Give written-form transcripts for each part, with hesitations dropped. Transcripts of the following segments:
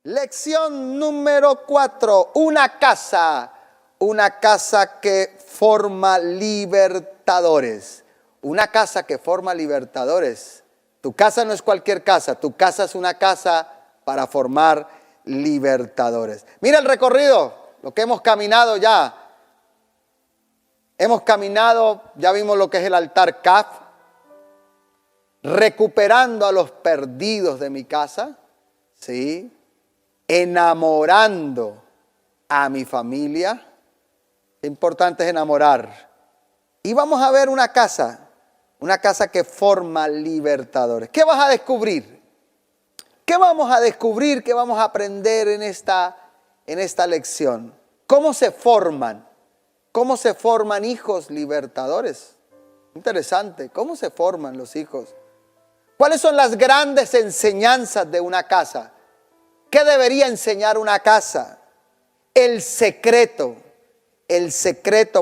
Lección número 4. Una casa que forma libertadores. Una casa que forma libertadores. Tu casa no es cualquier casa, tu casa es una casa para formar libertadores. Mira el recorrido, lo que hemos caminado ya. Hemos caminado, ya vimos lo que es el altar Caf, recuperando a los perdidos de mi casa, ¿sí? Enamorando a mi familia. Qué importante es enamorar. Y vamos a ver una casa que forma libertadores. ¿Qué vas a descubrir? ¿Qué vamos a descubrir? ¿Qué vamos a aprender en esta lección? ¿Cómo se forman? ¿Cómo se forman hijos libertadores? Interesante. ¿Cómo se forman los hijos? ¿Cuáles son las grandes enseñanzas de una casa? ¿Qué debería enseñar una casa? El secreto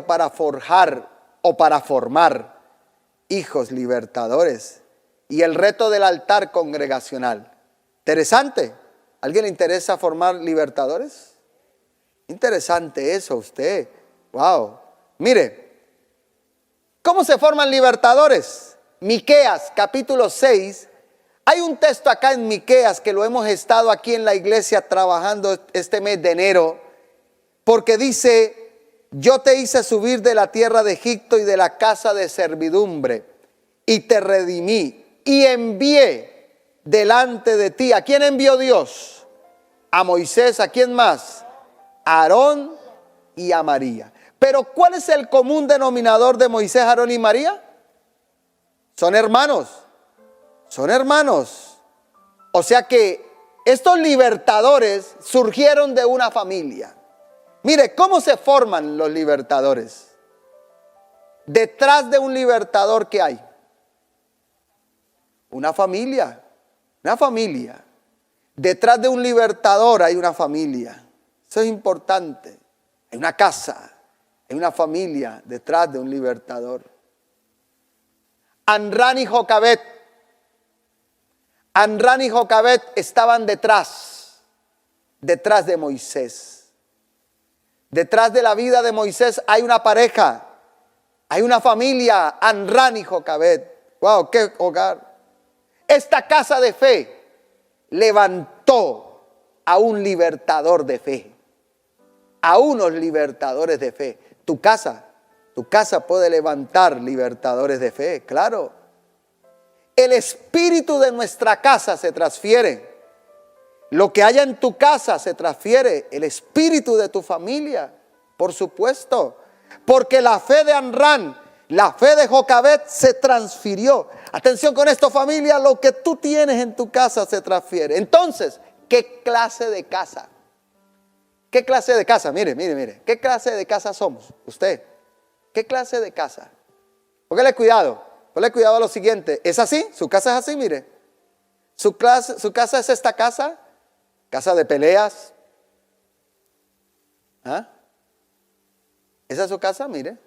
para forjar o para formar hijos libertadores. Y el reto del altar congregacional. Interesante. ¿A alguien le interesa formar libertadores? Interesante eso, usted. Wow. Mire, ¿cómo se forman libertadores? Miqueas, capítulo 6. Hay un texto acá en Miqueas que lo hemos estado aquí en la iglesia trabajando este mes de enero, porque dice: yo te hice subir de la tierra de Egipto y de la casa de servidumbre, y te redimí, y envié delante de ti. ¿A quién envió Dios? A Moisés. ¿A quién más? A Aarón y a María. Pero ¿cuál es el común denominador de Moisés, Aarón y María? Son hermanos. Son hermanos. O sea que estos libertadores surgieron de una familia. Mire, ¿cómo se forman los libertadores? Detrás de un libertador, ¿qué hay? Una familia. Una familia. Detrás de un libertador hay una familia. Eso es importante. Hay una casa. Hay una familia detrás de un libertador. Amram y Jocabet. Amram y Jocabet estaban detrás de Moisés. Detrás de la vida de Moisés hay una pareja, hay una familia, Amram y Jocabet. Wow, qué hogar. Esta casa de fe levantó a un libertador de fe, a unos libertadores de fe. Tu casa puede levantar libertadores de fe, claro. El espíritu de nuestra casa se transfiere. Lo que haya en tu casa se transfiere. El espíritu de tu familia, por supuesto. Porque la fe de Amram, la fe de Jocabet se transfirió. Atención con esto, familia, lo que tú tienes en tu casa se transfiere. Entonces, ¿qué clase de casa? ¿Qué clase de casa? Mire. ¿Qué clase de casa somos? Usted. ¿Qué clase de casa? Póngale cuidado. Póngale cuidado a lo siguiente. ¿Es así? ¿Su casa es así? Mire. ¿Su casa es esta casa? ¿Casa de peleas? ¿Ah? ¿Esa es su casa? Mire.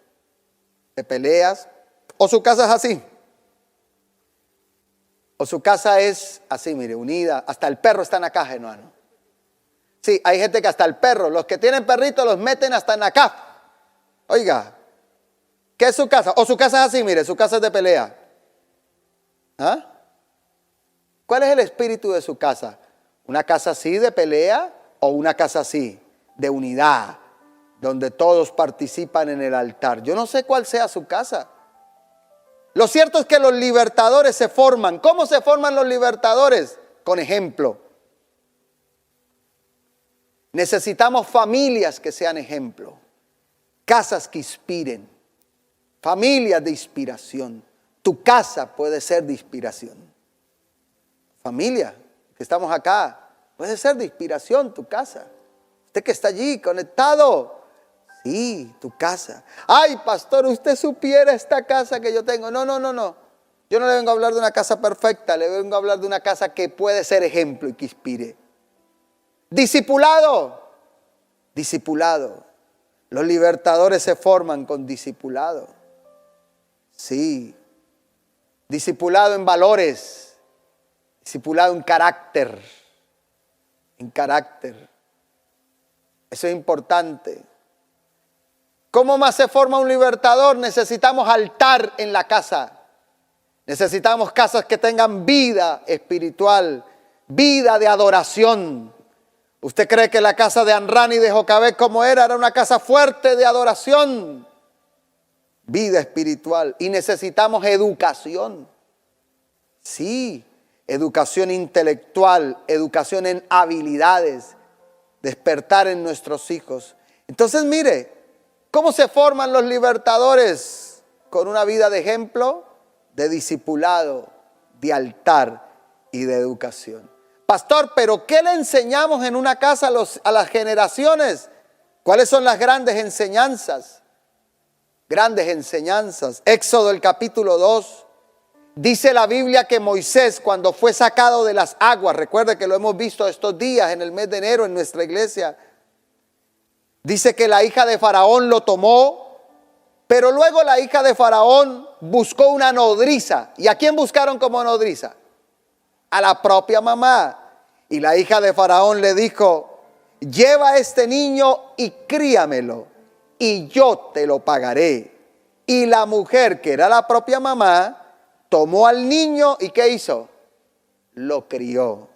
De peleas. ¿O su casa es así? ¿O su casa es así, mire, unida? Hasta el perro está en la caja, hermano. Sí, hay gente que hasta el perro, los que tienen perritos los meten hasta en la caja. Oiga, ¿qué es su casa? ¿O su casa es así, mire, su casa es de pelea? ¿Ah? ¿Cuál es el espíritu de su casa? ¿Una casa así de pelea o una casa así de unidad, donde todos participan en el altar? Yo no sé cuál sea su casa. Lo cierto es que los libertadores se forman. ¿Cómo se forman los libertadores? Con ejemplo. Necesitamos familias que sean ejemplo, casas que inspiren, familias de inspiración. Tu casa puede ser de inspiración. Familia, que estamos acá, puede ser de inspiración tu casa. Usted que está allí conectado, sí, tu casa. Ay, pastor, usted supiera esta casa que yo tengo. No. Yo no le vengo a hablar de una casa perfecta, le vengo a hablar de una casa que puede ser ejemplo y que inspire. Discipulado. Los libertadores se forman con discipulado. Sí. Discipulado en valores. Discipulado en carácter. en carácter. Eso es importante. ¿Cómo más se forma un libertador? Necesitamos altar en la casa. Necesitamos casas que tengan vida espiritual, vida de adoración. ¿Usted cree que la casa de Anrán y de Jocabed como era una casa fuerte de adoración? Vida espiritual. Y necesitamos educación. Sí, educación intelectual, educación en habilidades, despertar en nuestros hijos. Entonces mire, ¿cómo se forman los libertadores? Con una vida de ejemplo, de discipulado, de altar y de educación. Pastor, ¿pero qué le enseñamos en una casa a las generaciones? ¿Cuáles son las grandes enseñanzas? Grandes enseñanzas. Éxodo el capítulo 2. Dice la Biblia que Moisés, cuando fue sacado de las aguas, recuerde que lo hemos visto estos días en el mes de enero en nuestra iglesia, dice que la hija de Faraón lo tomó, pero luego la hija de Faraón buscó una nodriza. ¿Y a quién buscaron como nodriza? A la propia mamá. Y la hija de Faraón le dijo: lleva a este niño y críamelo, y yo te lo pagaré. Y la mujer, que era la propia mamá, tomó al niño y ¿qué hizo? Lo crió.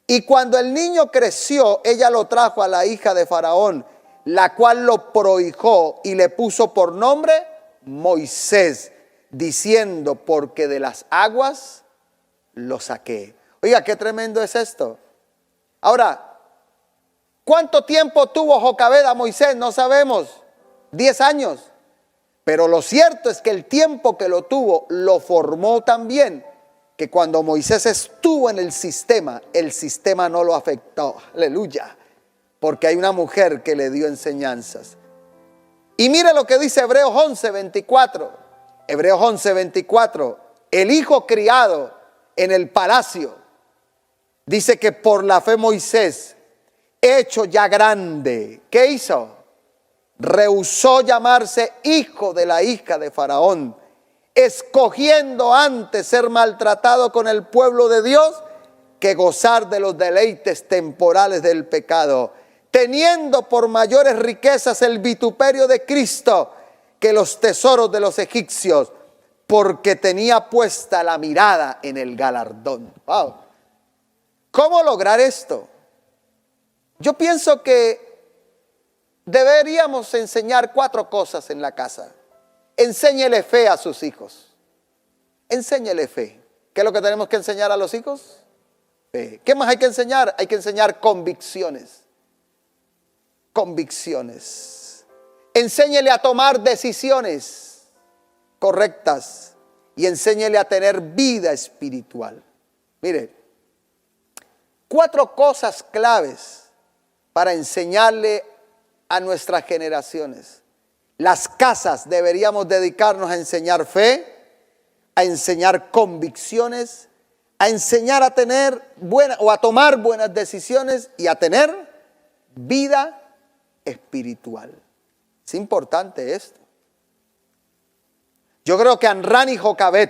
Y cuando el niño creció, ella lo trajo a la hija de Faraón, la cual lo prohijó y le puso por nombre Moisés, diciendo: porque de las aguas lo saqué. Oiga, qué tremendo es esto. Ahora, ¿cuánto tiempo tuvo Jocabed a Moisés? No sabemos. 10 años. Pero lo cierto es que el tiempo que lo tuvo lo formó también, que cuando Moisés estuvo en el sistema no lo afectó. Aleluya. Porque hay una mujer que le dio enseñanzas. Y mire lo que dice Hebreos 11:24. Hebreos 11:24. El hijo criado en el palacio. Dice que por la fe Moisés, hecho ya grande, ¿qué hizo? Rehusó llamarse hijo de la hija de Faraón, escogiendo antes ser maltratado con el pueblo de Dios que gozar de los deleites temporales del pecado, teniendo por mayores riquezas el vituperio de Cristo que los tesoros de los egipcios, porque tenía puesta la mirada en el galardón. Wow. ¿Cómo lograr esto? Yo pienso que deberíamos enseñar 4 cosas en la casa. Enséñele fe a sus hijos. Enséñele fe. ¿Qué es lo que tenemos que enseñar a los hijos? Fe. ¿Qué más hay que enseñar? Hay que enseñar convicciones. Convicciones. Enséñele a tomar decisiones correctas y enséñele a tener vida espiritual. Mire, 4 cosas claves para enseñarle a nuestras generaciones. Las casas deberíamos dedicarnos a enseñar fe, a enseñar convicciones, a enseñar a tener a tomar buenas decisiones y a tener vida espiritual. Es importante esto. Yo creo que Anrán y Jocabed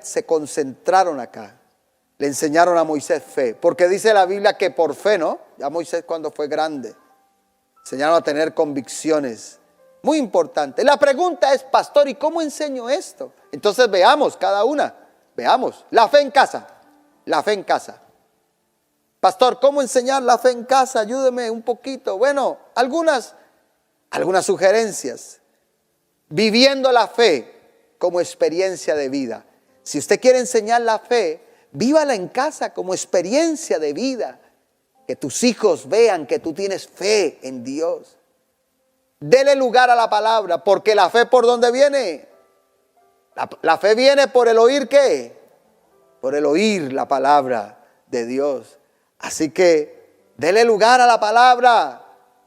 se concentraron acá. Le enseñaron a Moisés fe, porque dice la Biblia que por fe, ¿no? Ya Moisés cuando fue grande, enseñaron a tener convicciones. Muy importante. La pregunta es, pastor, ¿y cómo enseño esto? Entonces veamos cada una. Veamos. La fe en casa. La fe en casa. Pastor, ¿cómo enseñar la fe en casa? Ayúdeme un poquito. Bueno, algunas sugerencias. Viviendo la fe como experiencia de vida. Si usted quiere enseñar la fe, vívala en casa como experiencia de vida. Que tus hijos vean que tú tienes fe en Dios. Dele lugar a la palabra, porque la fe, ¿por dónde viene? La fe viene por el oír, ¿qué? Por el oír la palabra de Dios. Así que dele lugar a la palabra.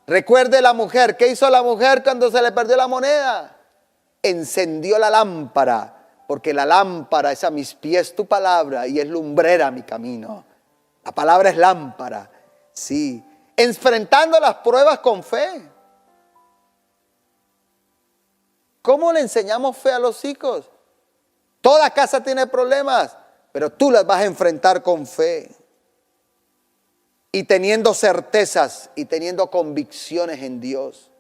Recuerde la mujer. ¿Qué hizo la mujer cuando se le perdió la moneda? Encendió la lámpara. Porque la lámpara es a mis pies tu palabra y es lumbrera mi camino. La palabra es lámpara. Sí. Enfrentando las pruebas con fe. ¿Cómo le enseñamos fe a los hijos? Toda casa tiene problemas, pero tú las vas a enfrentar con fe. y teniendo certezas y teniendo convicciones en Dios.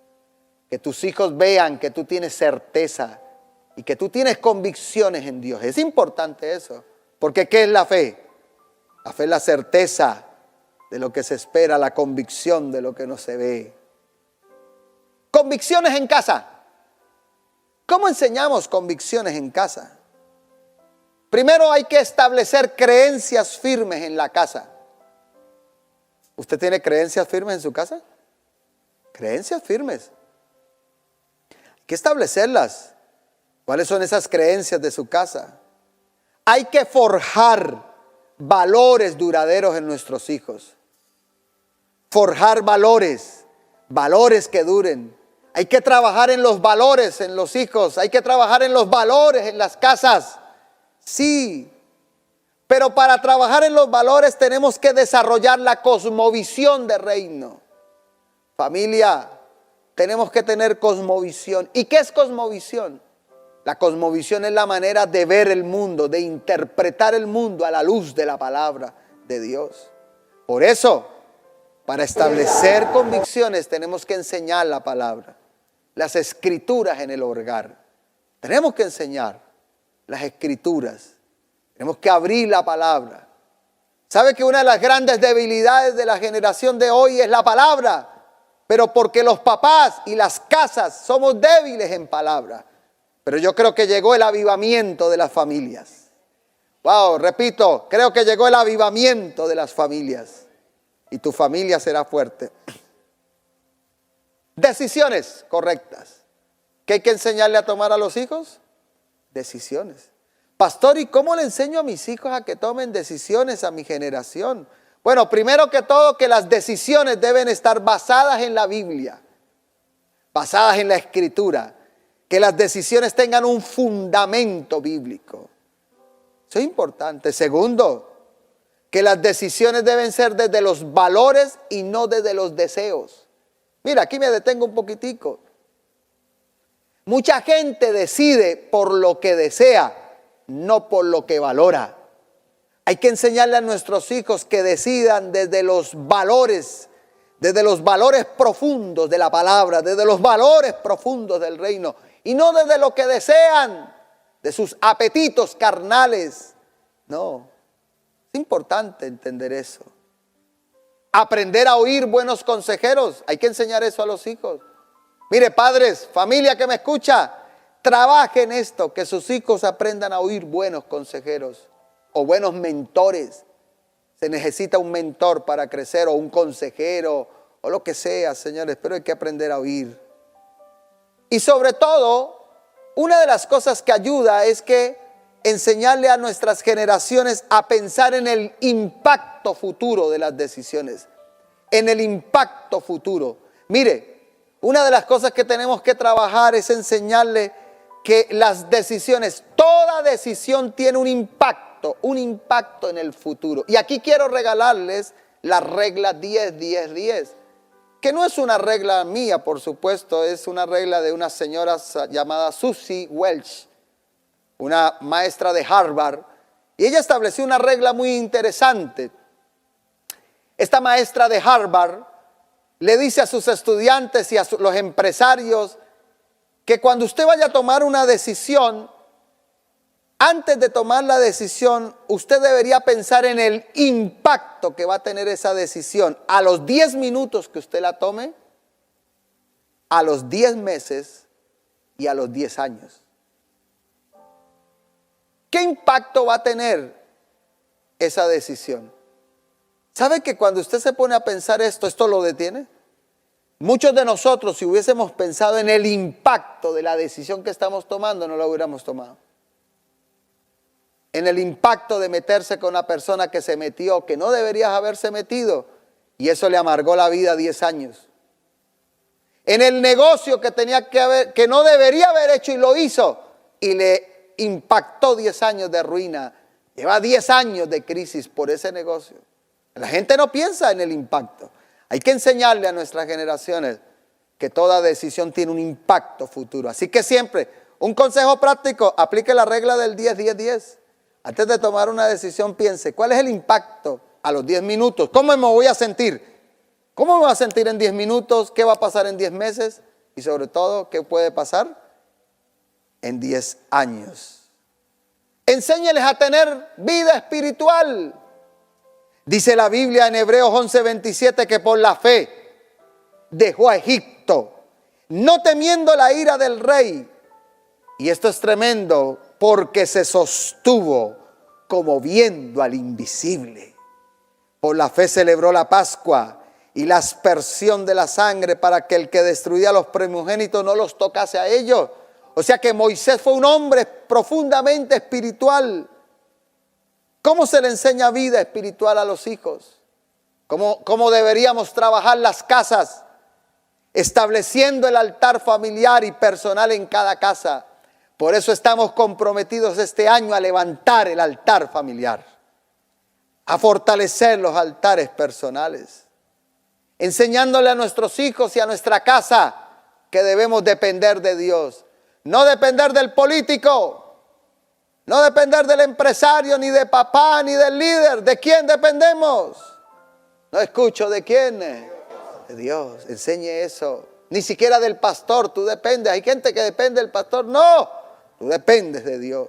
Que tus hijos vean que tú tienes certeza y que tú tienes convicciones en Dios. Es importante eso. Porque ¿qué es la fe? La fe es la certeza de lo que se espera, la convicción de lo que no se ve. Convicciones en casa. ¿Cómo enseñamos convicciones en casa? Primero hay que establecer creencias firmes en la casa. ¿Usted tiene creencias firmes en su casa? Creencias firmes. Hay que establecerlas. ¿Cuáles son esas creencias de su casa? Hay que forjar valores duraderos en nuestros hijos. Forjar valores que duren. Hay que trabajar en los valores en los hijos. Hay que trabajar en los valores en las casas. Sí, pero para trabajar en los valores tenemos que desarrollar la cosmovisión de reino. Familia, tenemos que tener cosmovisión. ¿Y qué es cosmovisión? La cosmovisión es la manera de ver el mundo, de interpretar el mundo a la luz de la palabra de Dios. Por eso, para establecer convicciones tenemos que enseñar la palabra, las escrituras en el hogar. Tenemos que enseñar las escrituras. Tenemos que abrir la palabra. ¿Sabe que una de las grandes debilidades de la generación de hoy es la palabra? Pero porque los papás y las casas somos débiles en palabra. Pero yo creo que llegó el avivamiento de las familias. Wow, repito, creo que llegó el avivamiento de las familias. Y tu familia será fuerte. Decisiones correctas. ¿Qué hay que enseñarle a tomar a los hijos? Decisiones. Pastor, ¿y cómo le enseño a mis hijos a que tomen decisiones a mi generación? Bueno, primero que todo, que las decisiones deben estar basadas en la Biblia, basadas en la Escritura, que las decisiones tengan un fundamento bíblico. Eso es importante. Segundo, que las decisiones deben ser desde los valores y no desde los deseos. Mira, aquí me detengo un poquitico. Mucha gente decide por lo que desea, no por lo que valora. Hay que enseñarle a nuestros hijos que decidan desde los valores profundos de la palabra, desde los valores profundos del reino, y no desde lo que desean, de sus apetitos carnales. No, es importante entender eso. Aprender a oír buenos consejeros, hay que enseñar eso a los hijos. Mire, padres, familia que me escucha, trabajen esto, que sus hijos aprendan a oír buenos consejeros o buenos mentores. Se necesita un mentor para crecer o un consejero o lo que sea, señores, pero hay que aprender a oír. Y sobre todo, una de las cosas que ayuda es que enseñarle a nuestras generaciones a pensar en el impacto futuro de las decisiones, en el impacto futuro. Mire, una de las cosas que tenemos que trabajar es enseñarle que las decisiones, toda decisión tiene un impacto en el futuro. Y aquí quiero regalarles la regla 10-10-10, que no es una regla mía, por supuesto, es una regla de una señora llamada Susie Welch, una maestra de Harvard, y ella estableció una regla muy interesante. Esta maestra de Harvard le dice a sus estudiantes y a los empresarios que cuando usted vaya a tomar una decisión, antes de tomar la decisión, usted debería pensar en el impacto que va a tener esa decisión a los 10 minutos que usted la tome, a los 10 meses y a los 10 años. ¿Qué impacto va a tener esa decisión? ¿Sabe que cuando usted se pone a pensar esto lo detiene? Muchos de nosotros, si hubiésemos pensado en el impacto de la decisión que estamos tomando, no la hubiéramos tomado. En el impacto de meterse con una persona que se metió, que no deberías haberse metido, y eso le amargó la vida 10 años. En el negocio que no debería haber hecho y lo hizo, y le impactó 10 años de ruina. Lleva 10 años de crisis por ese negocio. La gente no piensa en el impacto. Hay que enseñarle a nuestras generaciones que toda decisión tiene un impacto futuro. Así que siempre, un consejo práctico, aplique la regla del 10-10-10. Antes de tomar una decisión, piense, ¿cuál es el impacto a los 10 minutos. ¿Cómo me voy a sentir? ¿Cómo me voy a sentir en 10 minutos? ¿Qué va a pasar en 10 meses? Y sobre todo, ¿qué puede pasar en 10 años? Enséñeles a tener vida espiritual. Dice la Biblia en Hebreos 11:27 que por la fe dejó a Egipto, no temiendo la ira del rey. Y esto es tremendo porque se sostuvo como viendo al invisible. Por la fe celebró la Pascua y la aspersión de la sangre para que el que destruía a los primogénitos no los tocase a ellos. O sea que Moisés fue un hombre profundamente espiritual. ¿Cómo se le enseña vida espiritual a los hijos? ¿Cómo deberíamos trabajar las casas? Estableciendo el altar familiar y personal en cada casa. Por eso estamos comprometidos este año a levantar el altar familiar, a fortalecer los altares personales, enseñándole a nuestros hijos y a nuestra casa que debemos depender de Dios. No depender del político, no depender del empresario, ni de papá, ni del líder. ¿De quién dependemos? No escucho, ¿de quién? De Dios. Enseñe eso. Ni siquiera del pastor, tú dependes. Hay gente que depende del pastor. No, tú dependes de Dios.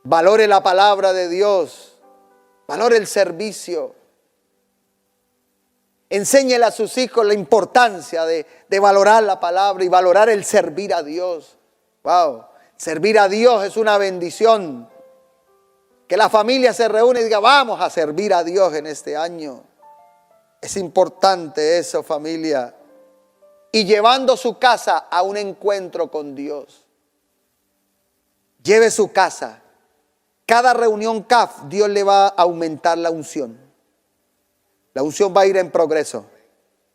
Valore la palabra de Dios. Valore el servicio. Enséñele a sus hijos la importancia de valorar la palabra y valorar el servir a Dios. Wow, servir a Dios es una bendición. Que la familia se reúne y diga, vamos a servir a Dios en este año. Es importante eso, familia. Y llevando su casa a un encuentro con Dios. Lleve su casa. Cada reunión CAF, Dios le va a aumentar la unción. La unción va a ir en progreso.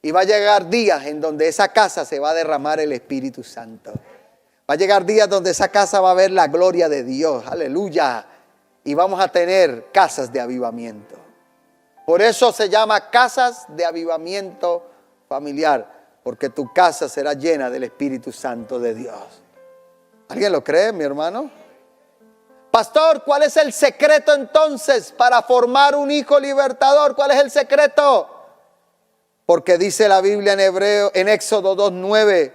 Y va a llegar días en donde esa casa se va a derramar el Espíritu Santo. Va a llegar días donde esa casa va a ver la gloria de Dios. Aleluya. Y vamos a tener casas de avivamiento. Por eso se llama casas de avivamiento familiar. Porque tu casa será llena del Espíritu Santo de Dios. ¿Alguien lo cree, mi hermano? Pastor, ¿cuál es el secreto entonces para formar un hijo libertador? ¿Cuál es el secreto? Porque dice la Biblia en Éxodo 2:9,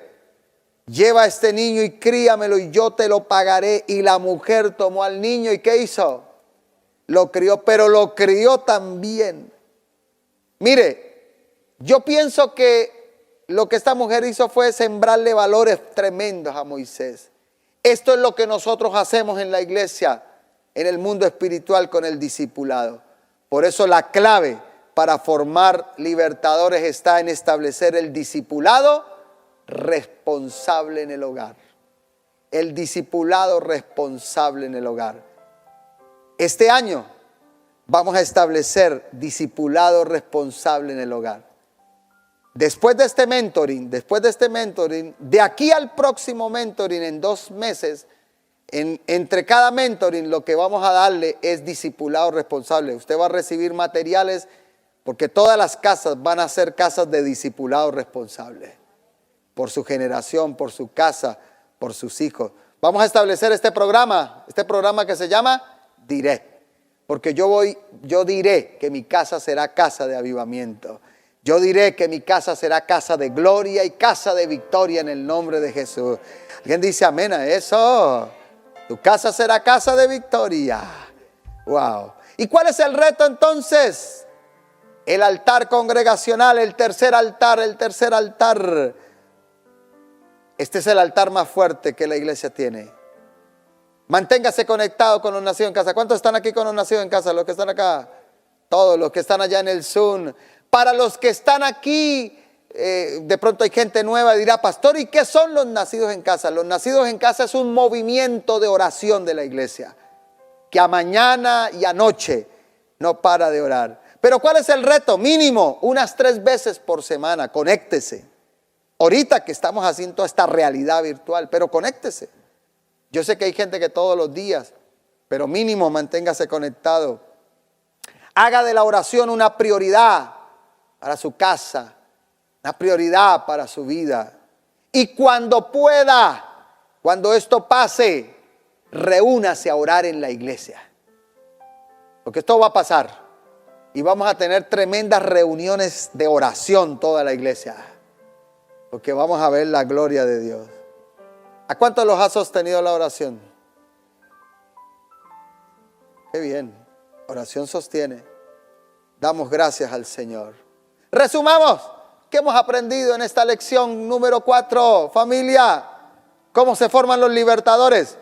lleva a este niño y críamelo y yo te lo pagaré. Y la mujer tomó al niño y ¿qué hizo? Lo crió, pero lo crió también. Mire, yo pienso que lo que esta mujer hizo fue sembrarle valores tremendos a Moisés. Esto es lo que nosotros hacemos en la iglesia, en el mundo espiritual con el discipulado. Por eso la clave para formar libertadores está en establecer el discipulado responsable en el hogar. El discipulado responsable en el hogar. Este año vamos a establecer discipulado responsable en el hogar. Después de este mentoring, de aquí al próximo mentoring en 2 meses, entre cada mentoring lo que vamos a darle es discipulado responsable. Usted va a recibir materiales porque todas las casas van a ser casas de discipulado responsable. Por su generación, por su casa, por sus hijos. Vamos a establecer este programa que se llama Diré. Porque yo diré que mi casa será casa de avivamiento. Yo diré que mi casa será casa de gloria y casa de victoria en el nombre de Jesús. ¿Alguien dice amén a eso? Tu casa será casa de victoria. Wow. ¿Y cuál es el reto entonces? El altar congregacional, el tercer altar. Este es el altar más fuerte que la iglesia tiene. Manténgase conectado con los nacidos en casa. ¿Cuántos están aquí con los nacidos en casa? Los que están acá. Todos los que están allá en el Zoom. Para los que están aquí, de pronto hay gente nueva y dirá, pastor, ¿y qué son los nacidos en casa? Los nacidos en casa es un movimiento de oración de la iglesia, que a mañana y a noche no para de orar. Pero ¿cuál es el reto? Mínimo, unas 3 veces por semana, conéctese. Ahorita que estamos haciendo esta realidad virtual, pero conéctese. Yo sé que hay gente que todos los días, pero mínimo manténgase conectado. Haga de la oración una prioridad para su casa, una prioridad para su vida. Y cuando pueda, cuando esto pase, reúnase a orar en la iglesia. Porque esto va a pasar. Y vamos a tener tremendas reuniones de oración toda la iglesia. Porque vamos a ver la gloria de Dios. ¿A cuántos los ha sostenido la oración? Qué bien. Oración sostiene. Damos gracias al Señor. Resumamos. ¿Qué hemos aprendido en esta lección número 4? Familia, ¿cómo se forman los libertadores?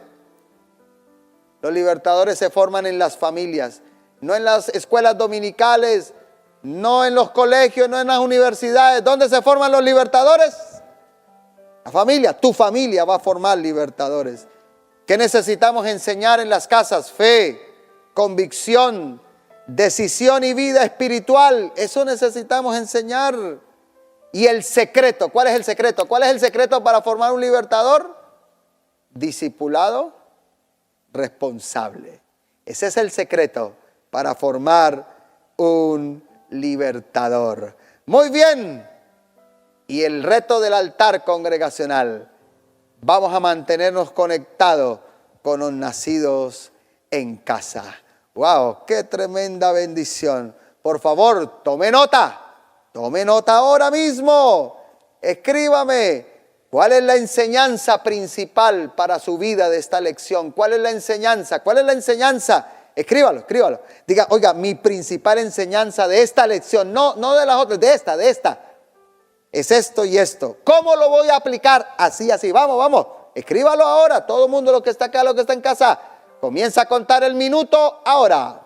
Los libertadores se forman en las familias, no en las escuelas dominicales, no en los colegios, no en las universidades. ¿Dónde se forman los libertadores? La familia, tu familia va a formar libertadores. ¿Qué necesitamos enseñar en las casas? Fe, convicción, decisión y vida espiritual. Eso necesitamos enseñar. Y el secreto, ¿cuál es el secreto? ¿Cuál es el secreto para formar un libertador? Discipulado responsable. Ese es el secreto para formar un libertador. Muy bien. Y el reto del altar congregacional. Vamos a mantenernos conectados con los nacidos en casa. ¡Wow! ¡Qué tremenda bendición! Por favor, tome nota. Tome nota ahora mismo. Escríbame. ¿Cuál es la enseñanza principal para su vida de esta lección? ¿Cuál es la enseñanza? ¿Cuál es la enseñanza? Escríbalo, escríbalo. Diga, oiga, mi principal enseñanza de esta lección, no de las otras, de esta. Es esto y esto. ¿Cómo lo voy a aplicar? Así. Vamos. Escríbalo ahora. Todo el mundo, lo que está acá, lo que está en casa. Comienza a contar el minuto ahora.